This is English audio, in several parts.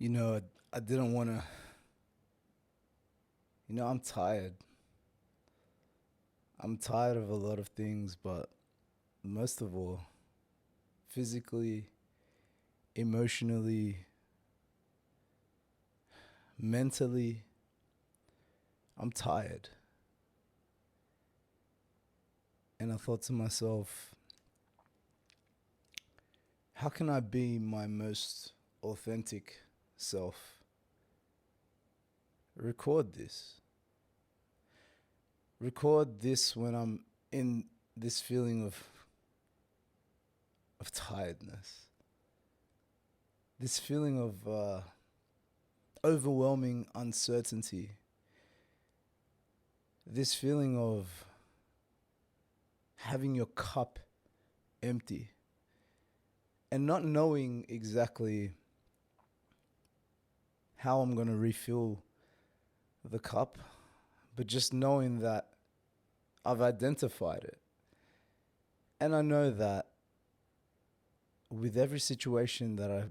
I didn't want to, I'm tired. I'm tired of a lot of things, but most of all, physically, emotionally, mentally, I'm tired. And I thought to myself, how can I be my most authentic self? Record this. Record this when I'm in this feeling of tiredness. This feeling of overwhelming uncertainty. This feeling of having your cup empty and not knowing exactly how I'm going to refill the cup, but just knowing that I've identified it. And I know that with every situation that I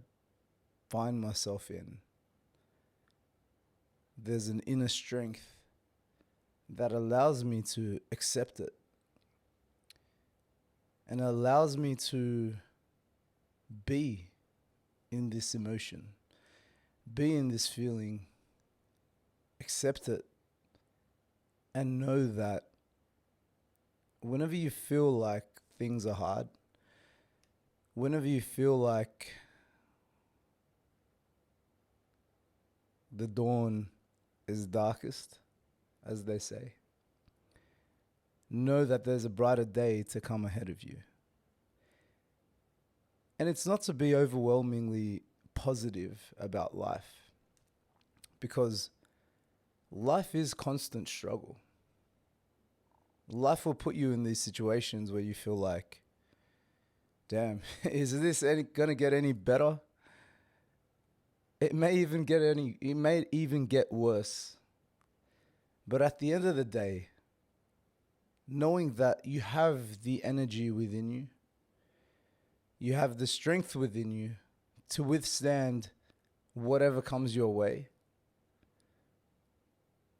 find myself in, there's an inner strength that allows me to accept it and allows me to be in this emotion, be in this feeling, accept it, and know that whenever you feel like things are hard, whenever you feel like the dawn is darkest, as they say, know that there's a brighter day to come ahead of you. And it's not to be overwhelmingly positive about life, because life is constant struggle. Life will put you in these situations where you feel like, damn, is this gonna get any better? It may even get worse. But at the end of the day, knowing that you have the energy within you, you have the strength within you to withstand whatever comes your way,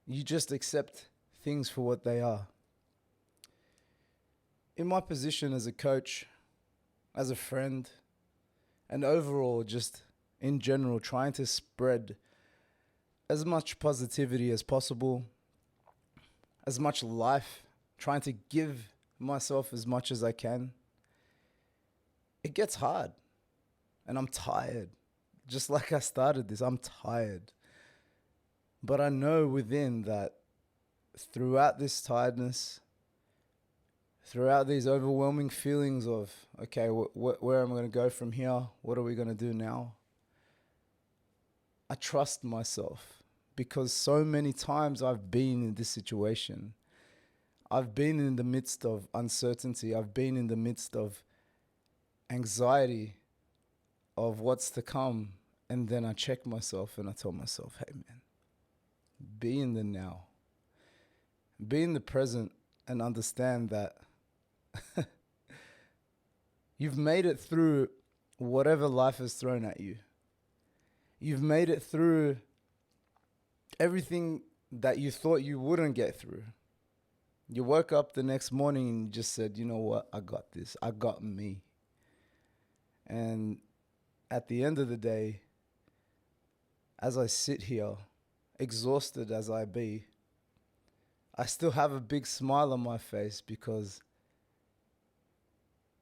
you just accept things for what they are. In my position as a coach, as a friend, and overall just in general trying to spread as much positivity as possible, as much life, trying to give myself as much as I can, it gets hard. And I'm tired. Just like I started this, I'm tired. But I know within that throughout this tiredness, throughout these overwhelming feelings of, okay, where am I going to go from here? What are we going to do now? I trust myself, because so many times I've been in this situation. I've been in the midst of uncertainty. I've been in the midst of anxiety of what's to come. And then I check myself and I tell myself, hey man, be in the now. Be in the present and understand that you've made it through whatever life has thrown at you. You've made it through everything that you thought you wouldn't get through. You woke up the next morning and you just said, you know what? I got this. I got me. And at the end of the day, as I sit here, exhausted as I be, I still have a big smile on my face, because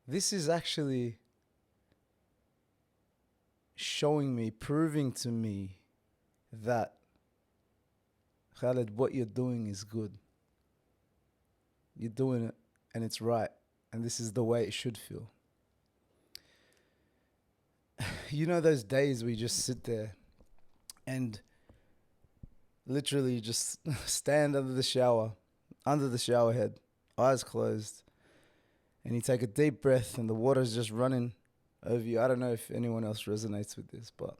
this is actually showing me, proving to me that, Khaled, what you're doing is good. You're doing it and it's right. And this is the way it should feel. You know those days we just sit there and literally just stand under the shower head, eyes closed, and you take a deep breath and the water's just running over you. I don't know if anyone else resonates with this, but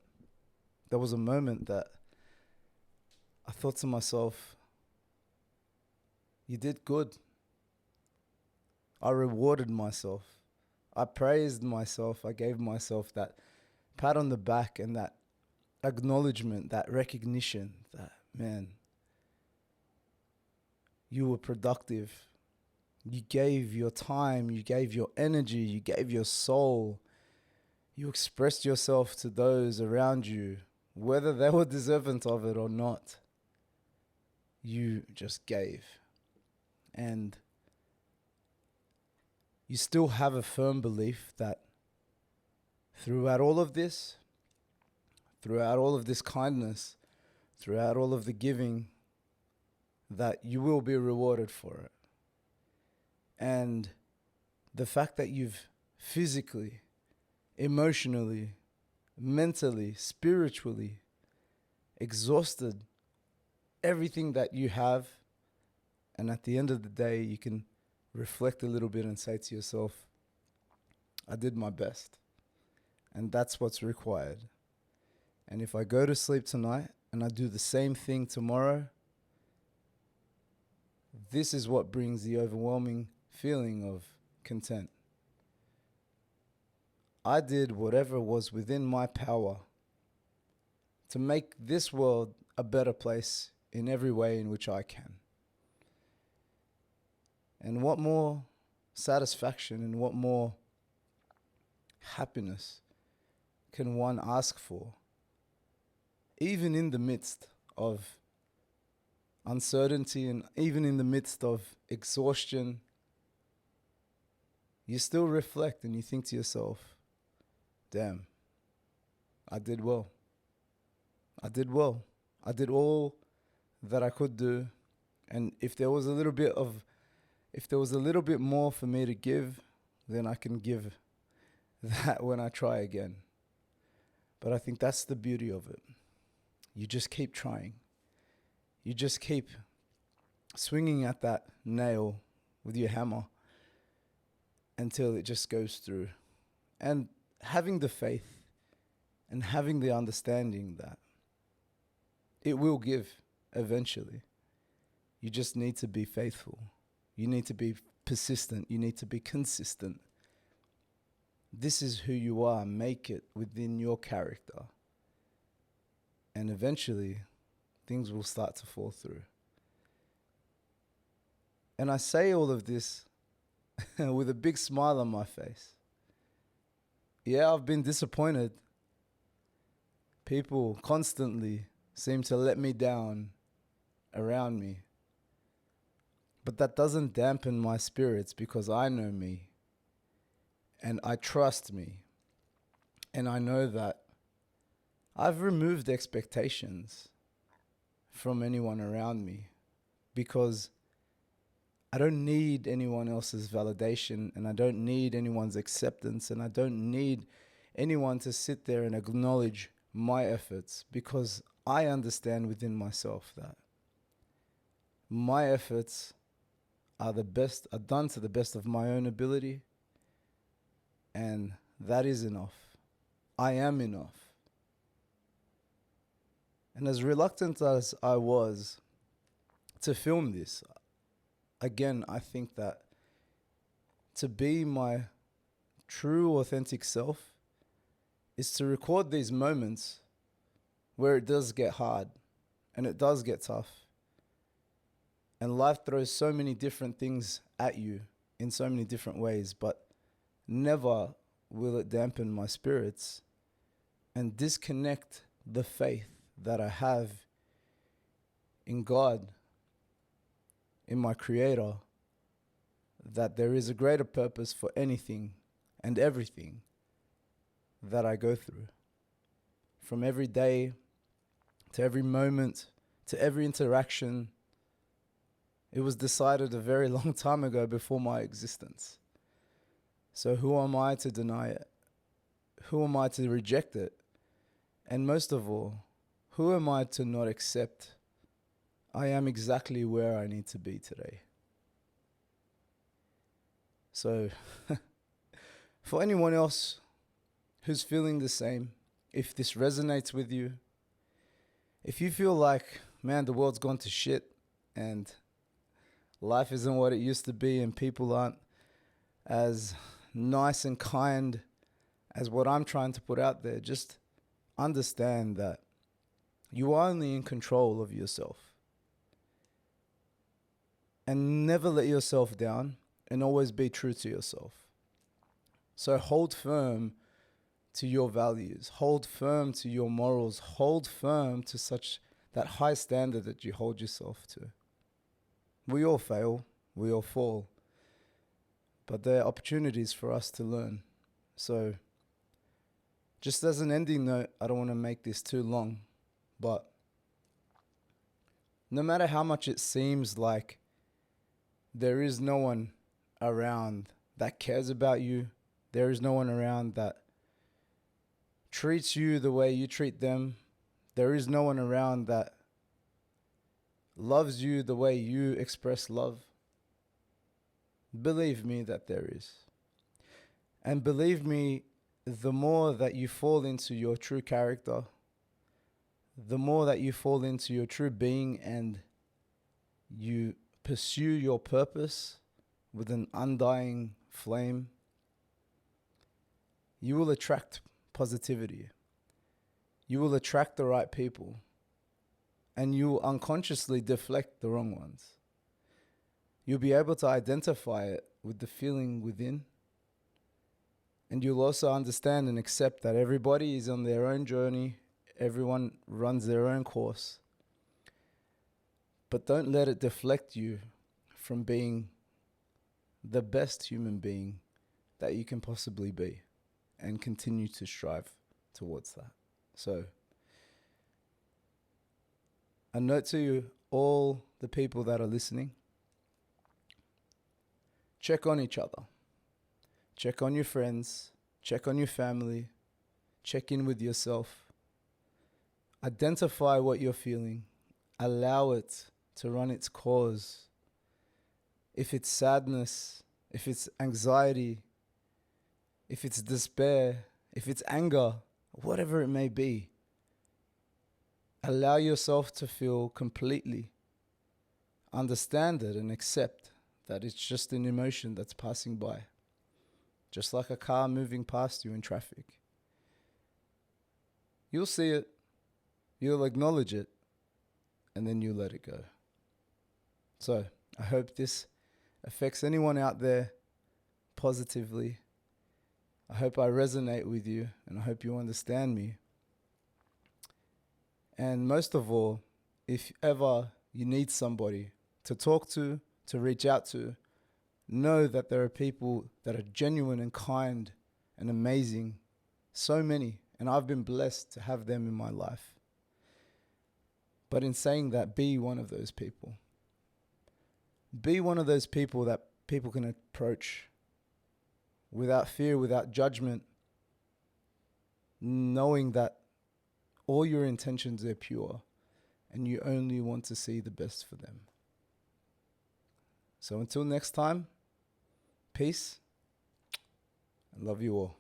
there was a moment that I thought to myself, you did good. I rewarded myself. I praised myself. I gave myself that pat on the back and that acknowledgement, that recognition that, man, you were productive. You gave your time, you gave your energy, you gave your soul. You expressed yourself to those around you, whether they were deserving of it or not. You just gave. And you still have a firm belief that throughout all of this kindness, throughout all of the giving, that you will be rewarded for it. And the fact that you've physically, emotionally, mentally, spiritually exhausted everything that you have, and at the end of the day, you can reflect a little bit and say to yourself, I did my best. And that's what's required. And if I go to sleep tonight and I do the same thing tomorrow, this is what brings the overwhelming feeling of content. I did whatever was within my power to make this world a better place in every way in which I can. And what more satisfaction and what more happiness can one ask for, even in the midst of uncertainty and even in the midst of exhaustion? You still reflect and you think to yourself, damn, I did well. I did well. I did all that I could do. And if there was a little bit more for me to give, then I can give that when I try again. But I think that's the beauty of it. You just keep trying. You just keep swinging at that nail with your hammer until it just goes through. And having the faith and having the understanding that it will give eventually. You just need to be faithful. You need to be persistent. You need to be consistent. This is who you are. Make it within your character. And eventually, things will start to fall through. And I say all of this with a big smile on my face. Yeah, I've been disappointed. People constantly seem to let me down around me. But that doesn't dampen my spirits because I know me. And I trust me. And I know that I've removed expectations from anyone around me because I don't need anyone else's validation, and I don't need anyone's acceptance, and I don't need anyone to sit there and acknowledge my efforts, because I understand within myself that my efforts are done to the best of my own ability, and that is enough. I am enough. And as reluctant as I was to film this, again, I think that to be my true, authentic self is to record these moments where it does get hard and it does get tough. And life throws so many different things at you in so many different ways, but never will it dampen my spirits and disconnect the faith that I have in God, in my Creator, that there is a greater purpose for anything and everything that I go through. From every day to every moment to every interaction, it was decided a very long time ago before my existence. So who am I to deny it? Who am I to reject it? And most of all, who am I to not accept I am exactly where I need to be today? So, for anyone else who's feeling the same, if this resonates with you, if you feel like, man, the world's gone to shit and life isn't what it used to be and people aren't as nice and kind as what I'm trying to put out there, just understand that You are only in control of yourself. And never let yourself down, and always be true to yourself. So hold firm to your values, hold firm to your morals, hold firm to such that high standard that you hold yourself to. We all fail, we all fall, but there are opportunities for us to learn. So just as an ending note, I don't want to make this too long, but no matter how much it seems like there is no one around that cares about you, there is no one around that treats you the way you treat them, there is no one around that loves you the way you express love, believe me that there is. And believe me, the more that you fall into your true character, the more that you fall into your true being and you pursue your purpose with an undying flame, you will attract positivity. You will attract the right people, and you will unconsciously deflect the wrong ones. You'll be able to identify it with the feeling within, and you'll also understand and accept that everybody is on their own journey, everyone runs their own course. But don't let it deflect you from being the best human being that you can possibly be, and continue to strive towards that. So, a note to you, all the people that are listening, check on each other. Check on your friends, check on your family, check in with yourself. Identify what you're feeling. Allow it to run its course. If it's sadness, if it's anxiety, if it's despair, if it's anger, whatever it may be, allow yourself to feel completely. Understand it and accept that it's just an emotion that's passing by. Just like a car moving past you in traffic. You'll see it, you'll acknowledge it, and then you let it go. So, I hope this affects anyone out there positively. I hope I resonate with you, and I hope you understand me. And most of all, if ever you need somebody to talk to reach out to, know that there are people that are genuine and kind and amazing. So many. And I've been blessed to have them in my life. But in saying that, be one of those people. Be one of those people that people can approach without fear, without judgment, knowing that all your intentions are pure and you only want to see the best for them. So until next time, peace, and love you all.